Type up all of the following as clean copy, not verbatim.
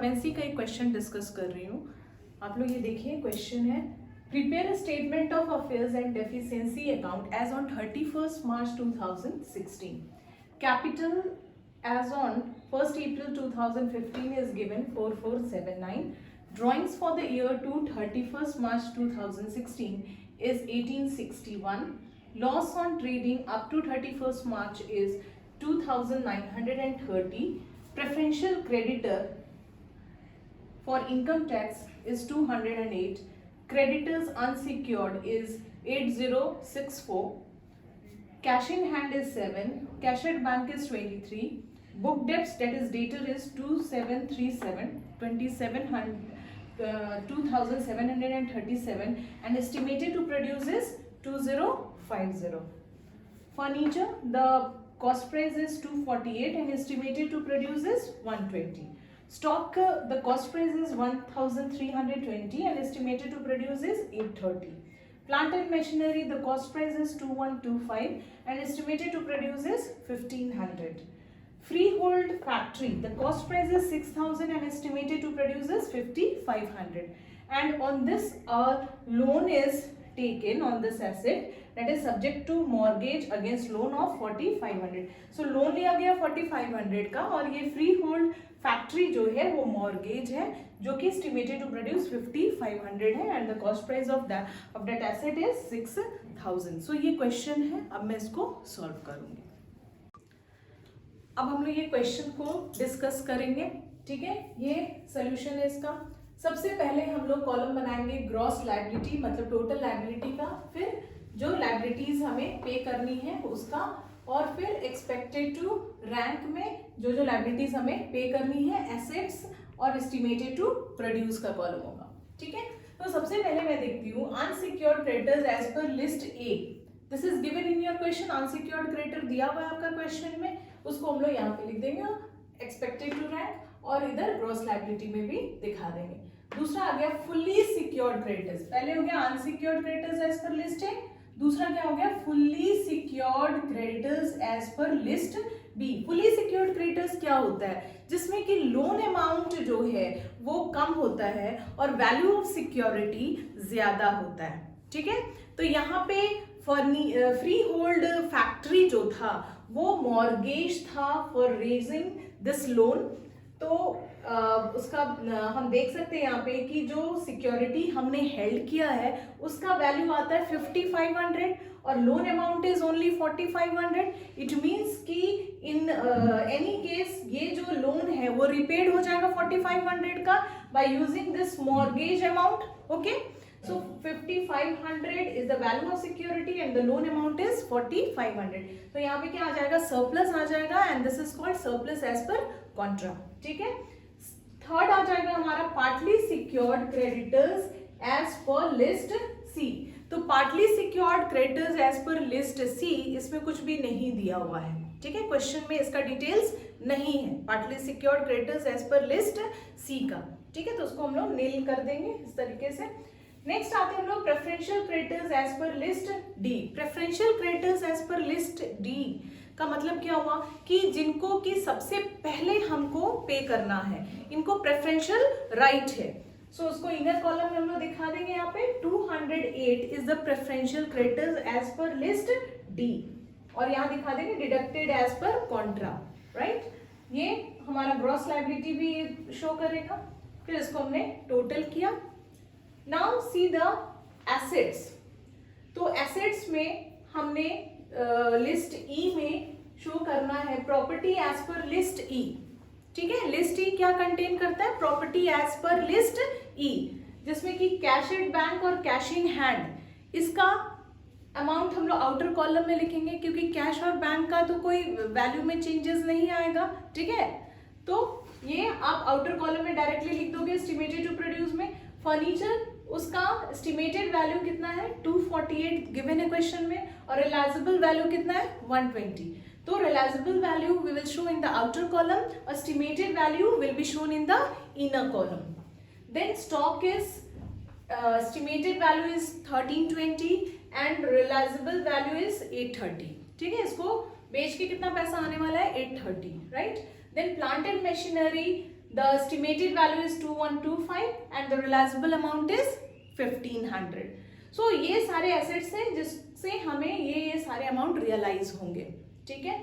Solvency का एक question discuss कर रही हूँ। आप लोग ये देखिए, क्वेश्चन है prepare a statement of affairs and deficiency account as on 31st March 2016. Capital as on 1st April 2015 is given 4479. Drawings for the year to 31st March 2016 is 1861. Loss on trading up to 31st March is 2930. Preferential creditor for income tax is 208. Creditors unsecured is 8064. Cash in hand is 7. Cash at bank is 23. Book debts, that is debtor, is 2737, 2737, and estimated to produce is 2050. Furniture, the cost price is 248 and estimated to produce is 120. Stock, the cost price is 1320 and estimated to produce is 830. Plant and machinery, the cost price is 2125 and estimated to produce is 1500. Freehold factory, the cost price is 6000 and estimated to produce is 5500. And on this loan is taken on this asset, that is subject to mortgage against loan of 4500. So loan लिया गया 4500 का और ये free hold factory जो है वो mortgage है जो कि एस्टिमेटेड टू प्रोड्यूस 5500 है and the cost price of that asset is 6000. सो ये क्वेश्चन है, अब मैं इसको सॉल्व करूंगी. अब हम लोग ये क्वेश्चन को डिस्कस करेंगे. ठीक है, ये सोल्यूशन है इसका. सबसे पहले हम लोग कॉलम बनाएंगे ग्रॉस लायबिलिटी मतलब टोटल लायबिलिटी का, फिर जो लायबिलिटीज हमें पे करनी है उसका, और फिर एक्सपेक्टेड टू रैंक में जो लायबिलिटीज हमें पे करनी है एसेट्स और एस्टिमेटेड टू प्रोड्यूस का कॉलम होगा. ठीक है, तो सबसे पहले मैं देखती हूँ unsecured creditors as per list A. This is given in your question. Unsecured creditor दिया हुआ है आपका क्वेश्चन में, उसको हम लोग यहाँ पे लिख देंगे एक्सपेक्टेड टू रैंक और इधर ग्रॉस लायबिलिटी में भी दिखा देंगे. दूसरा आ गया फुल्ली सिक्योर्ड क्रेडिटर्स. पहले हो गया unsecured creditors as per list A, दूसरा क्या हो गया fully secured creditors as per list B. Fully secured creditors क्या होता है, जिसमें कि लोन अमाउंट जो है वो कम होता है और वैल्यू ऑफ सिक्योरिटी ज्यादा होता है. ठीक है, तो यहाँ पे फ्री होल्ड फैक्ट्री जो था वो मॉर्गेज था फॉर रेजिंग दिस लोन. तो उसका हम देख सकते हैं यहाँ पे कि जो सिक्योरिटी हमने हेल्ड किया है उसका वैल्यू आता है 5500 और loan amount is only 4500. It means कि इन एनी केस ये जो लोन है वो रिपेड हो जाएगा 4500 का by using this mortgage amount. Okay, so 5500 is the value of security and the loan amount is 4500. तो यहाँ पे क्या आ जाएगा, सरप्लस आ जाएगा and this is called surplus as per contra. ठीक है, थर्ड आ जाएगा हमारा partly secured creditors as per list C. तो partly secured creditors as per list C, इसमें कुछ भी नहीं दिया हुआ है. ठीक है, क्वेश्चन में इसका डिटेल्स नहीं है. Partly secured creditors as per list C का. ठीक है, तो उसको हम लोग नील कर देंगे इस तरीके से. नेक्स्ट आते हैं हम लोग preferential creditors as per list D. Preferential creditors as per list D का मतलब क्या हुआ कि जिनको कि सबसे पहले हमको पे करना है, इनको प्रेफरेंशियल राइट है. सो उसको इनर कॉलम में हम लोग दिखा देंगे. यहाँ पे 208 is the preferential creditors as per list D और यहाँ दिखा देंगे deducted as per contra. Right, ये हमारा ग्रॉस लायबिलिटी भी शो करेगा. फिर इसको हमने टोटल किया. Now see the assets. तो एसेट्स में हमने लिस्ट ई में शो करना है प्रॉपर्टी एज पर लिस्ट ई. ठीक है, लिस्ट ई क्या कंटेन करता है, प्रॉपर्टी एज पर लिस्ट ई, जिसमें कि कैश एट बैंक और कैश इन हैंड, इसका अमाउंट हम लोग आउटर कॉलम में लिखेंगे क्योंकि कैश और बैंक का तो कोई वैल्यू में चेंजेस नहीं आएगा. ठीक है, तो ये आप आउटर कॉलम में डायरेक्टली लिख दोगे एस्टिमेटेड टू प्रोड्यूस में. फर्नीचर, उसका एस्टिमेटेड वैल्यू कितना है 248 गिवन है क्वेश्चन में और रियलाइजेबल वैल्यू कितना है 120. तो realisable value we will show in the outer column, estimated value will be shown in the inner column. Then stock is estimated value is 1320 and realisable value is 830. ठीक है, इसको बेच के कितना पैसा आने वाला है 830. Right, then plant and machinery, the estimated value is 2125 and the realizable amount is 1500. So ये सारे assets हैं जिससे हमें ये सारे amount realize होंगे, ठीक है।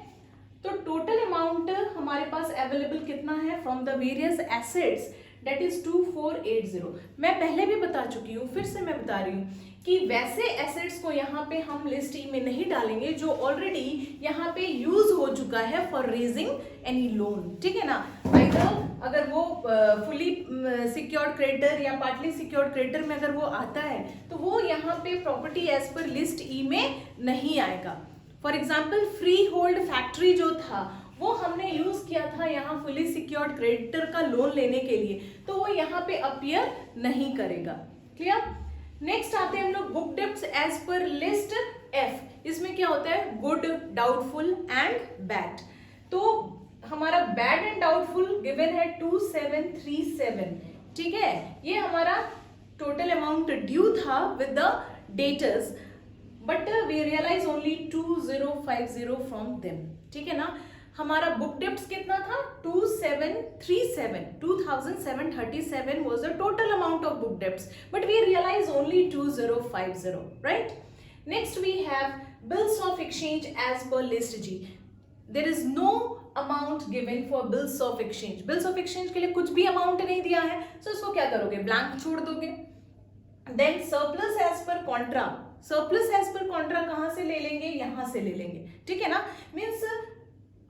तो टोटल अमाउंट हमारे पास अवेलेबल कितना है from the various assets, that is 2480। मैं पहले भी बता चुकी हूँ, फिर से मैं बता रही हूँ कि वैसे एसेट्स को यहाँ पे हम लिस्ट ई में नहीं डालेंगे जो ऑलरेडी यहाँ पे यूज हो चुका है फॉर रेजिंग एनी लोन, ठीक है ना। अगर वो फुली सिक्योर्ड क्रेडिटर या पार्टली सिक्योर्ड क्रेडिटर में अगर वो आता है तो वो यहाँ पे प्रॉपर्टी एज पर लिस्ट ई में नहीं आएगा। For example free hold factory जो था वो हमने यूज किया था यहाँ फुली सिक्योर्ड क्रेडिटर का लोन लेने के लिए, तो वो यहाँ पे अपीयर नहीं करेगा। क्लियर। नेक्स्ट आते हैं हम लोग book debts as per list F. इसमें क्या होता है, गुड, डाउटफुल एंड बैड। तो हमारा बैड एंड डाउटफुल गिवन है 2737, ठीक है। ये हमारा टोटल अमाउंट ड्यू था with the debtors, but we realise only 2050 from them, ठीक है ना। हमारा बुक डेब्ट्स कितना था 2737, 2737 was the total amount of book debts, but we realize only 2050, right? Next we have bills of exchange as per list G. There is no amount given for bills of exchange. bills of exchange के लिए कुछ भी amount नहीं दिया है, so इसको क्या करोगे, ब्लैंक छोड़ दोगे। Then surplus as per contra, surplus as per contra कहां से ले लेंगे, यहां से ले लेंगे, ठीक है ना। मीन्स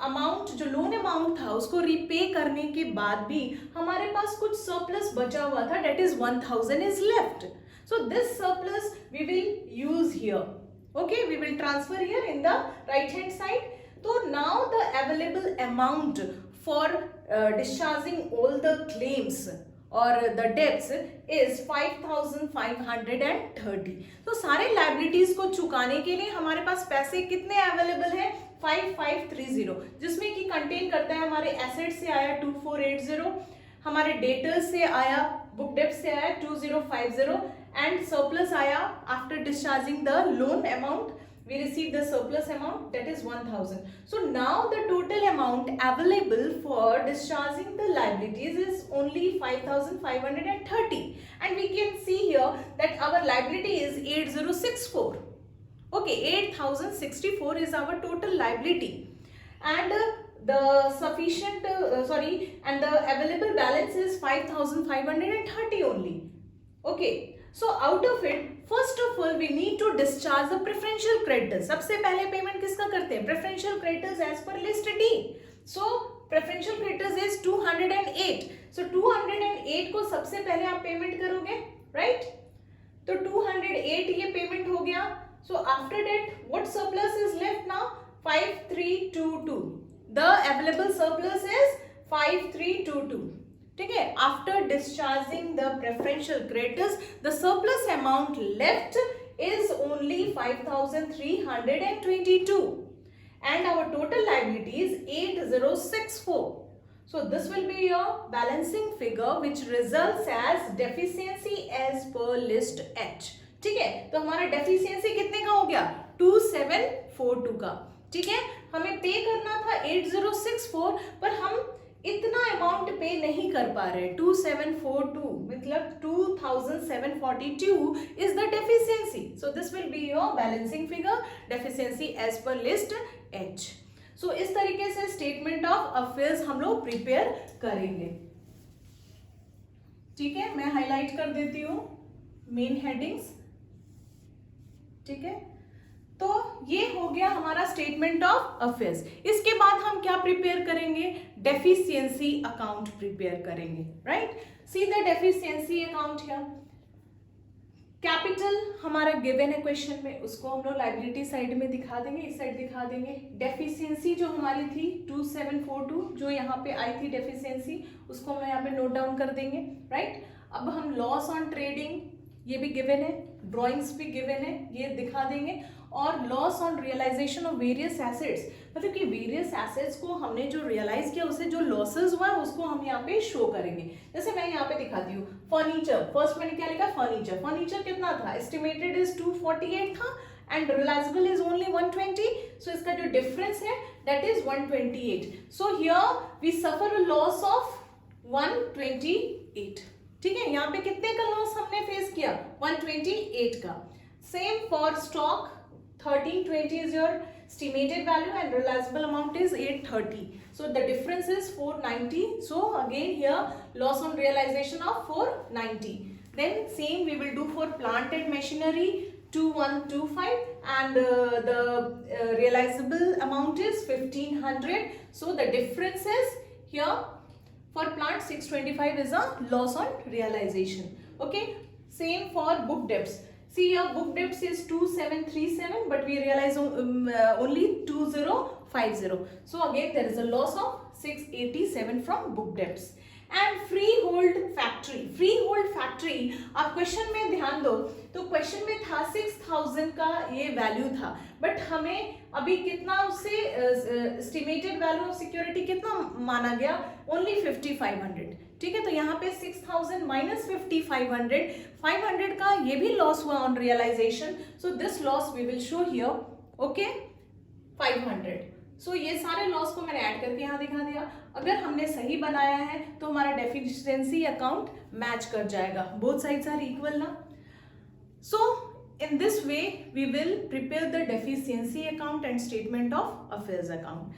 अमाउंट जो लोन अमाउंट था उसको रीपे करने के बाद भी हमारे पास कुछ सरप्लस बचा हुआ था, debt is 1000 is left. So this surplus we will use here, okay, we will transfer here in the right hand side. तो now the available amount for discharging all the claims और the debts is 5530। तो सारे liabilities को चुकाने के लिए हमारे पास पैसे कितने अवेलेबल हैं, 5530, जिसमें कि कंटेन करता है हमारे एसेट से आया 2480, हमारे डेटर्स से आया, बुक डेब्ट से आया 2050 एंड सरप्लस आया after discharging the loan amount. We received the surplus amount, that is 1000. So now the total amount available for discharging the liabilities is only 5530, and we can see here that our liability is 8064. Okay, 8064 is our total liability, and the sufficient and the available balance is 5530 only. Okay, so out of it first of all we need to discharge the preferential creditors. सबसे पहले payment किसका करते हैं, preferential creditors as per list D. So preferential creditors is 208. So 208 को सबसे पहले आप payment करोगे, right? तो 208 ये पेमेंट हो गया। So after that what surplus is left now, 5322. The available surplus is 5322. ठीक है। After discharging the preferential creditors the surplus amount left is only 5322 and our total liability is 8064. So this will be your balancing figure which results as deficiency as per list H, ठीक है। तो हमारा deficiency कितने का हो गया, 2742 का, ठीक है। हमें पे करना था 8064, पर हम इतना अमाउंट पे नहीं कर पा रहे, 2742 मतलब 2742 is the deficiency. So this will be your balancing figure, deficiency as per list H. So इस तरीके से स्टेटमेंट ऑफ अफेयर्स हम लोग प्रिपेयर करेंगे, ठीक है। मैं हाईलाइट कर देती हूँ मेन हेडिंग्स, ठीक है। तो ये हो गया हमारा स्टेटमेंट ऑफ अफेयर्स। इसके बाद हम क्या प्रिपेयर करेंगे, डेफिशिएंसी अकाउंट प्रिपेयर करेंगे, right. See the deficiency account here. Capital हमारा गिवन है क्वेश्चन में, उसको हम लोग लायबिलिटी साइड में दिखा देंगे, इस साइड दिखा देंगे। डेफिशिएंसी जो हमारी थी 2742 जो यहाँ पे आई थी डेफिशिएंसी, उसको हम यहाँ पे नोट डाउन कर देंगे, राइट। अब हम लॉस ऑन ट्रेडिंग, ये भी गिवन है, ड्रॉइंग्स भी गिवन है, ये दिखा देंगे। और loss on realisation of various assets, मतलब कि वेरियस एसेट्स को हमने जो रियलाइज किया उससे जो लॉसेस हुआ है उसको हम यहाँ पे शो करेंगे। जैसे मैं यहाँ पे दिखाती हूँ फर्नीचर, फर्स्ट मैंने क्या लिखा, फर्नीचर। फर्नीचर कितना था, एस्टिमेटेड इज 248 था and realisable is only 120, so इसका जो डिफरेंस है that is 128। So here we suffer a loss of 128, ठीक है। यहाँ पे कितने का लॉस हमने फेस किया, 128 का। Same for stock, 1320 is your estimated value and realizable amount is 830, so the difference is 490. So again here loss on realization of 490. Then same we will do for plant and machinery, 2125, and the realizable amount is 1500, so the difference is here for plant 625 is a loss on realization. Okay, same for book debts. See, your book debts is 2737, but we realize only 2050. So again there is a loss of 687 from book debts. And free hold factory, free hold factory आप question में ध्यान दो तो question में था 6000 का ये value था, बट हमें अभी कितना उससे एस्टिमेटेड वैल्यू ऑफ सिक्योरिटी कितना माना गया, ओनली 5500, ठीक है। तो यहाँ पे 6000 माइनस 5500, 500 का ये भी लॉस हुआ on realisation, so this loss we will show here, okay 500। सो ये सारे लॉस को मैंने ऐड करके यहाँ दिखा दिया। अगर हमने सही बनाया है तो हमारा डेफिशिएंसी अकाउंट मैच कर जाएगा, बोथ साइड्स आर इक्वल ना। So in this way we will prepare the deficiency account and statement of affairs account.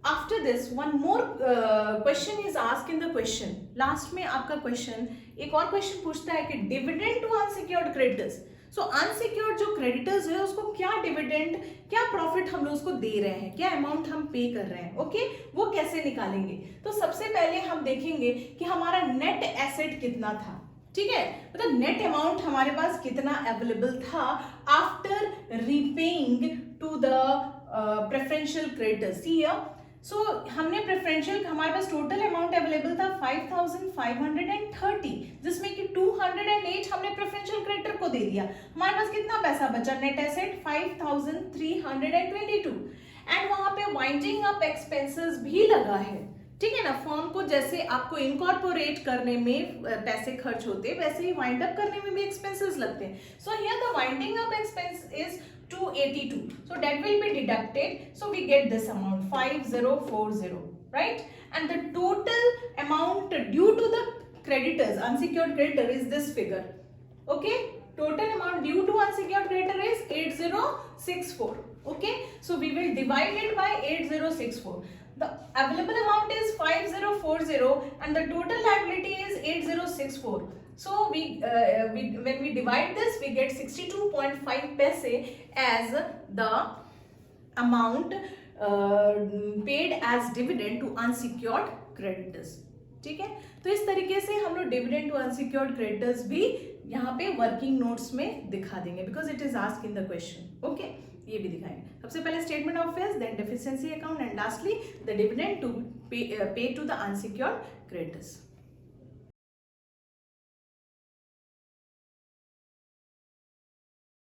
After this one more question is asked in the question, last में आपका question एक और question पूछता है कि dividend to unsecured creditors. So unsecured जो creditors है उसको क्या डिविडेंड, क्या प्रॉफिट हम लोग उसको दे रहे हैं, क्या अमाउंट हम पे कर रहे हैं, ओके वो कैसे निकालेंगे। तो सबसे पहले हम देखेंगे कि हमारा नेट एसेट कितना था, ठीक है, मतलब नेट अमाउंट हमारे पास कितना अवेलेबल था after repaying to the preferential creditors. So हमने प्रेफरेंशियल, हमारे पास टोटल अमाउंट अवेलेबल था 5530, जिसमें कि 208 हमने प्रेफरेंशियल क्रेडिटर को दे दिया। हमारे पास कितना पैसा बचा, नेट एसेट 5322, एंड वहां पे वाइंडिंग अप एक्सपेंसेस भी लगा है, ठीक है ना। फॉर्म को जैसे आपको इनकॉर्पोरेट करने में पैसे खर्च होते हैं वैसे ही वाइंड अप करने में भी एक्सपेंसेस लगते हैं। So here the winding up expense is 282, so that will be deducted, so we get this amount 5040, right, and the total amount due to the creditors, unsecured creditor, is this figure, okay, total amount due to unsecured creditor is 8064, okay, so we will divide it by 8064. The available amount is 5040 and the total liability is 8064. So when we divide this, we get 62.5 paise as the amount paid as dividend to unsecured creditors, ठीक है। तो इस तरीके से हम लोग dividend to unsecured creditors भी यहाँ पे वर्किंग नोट्स में दिखा देंगे, because it is asked in the question, okay ये भी दिखाएंगे। सबसे पहले statement of affairs, then deficiency account and lastly the dividend to pay to the unsecured creditors.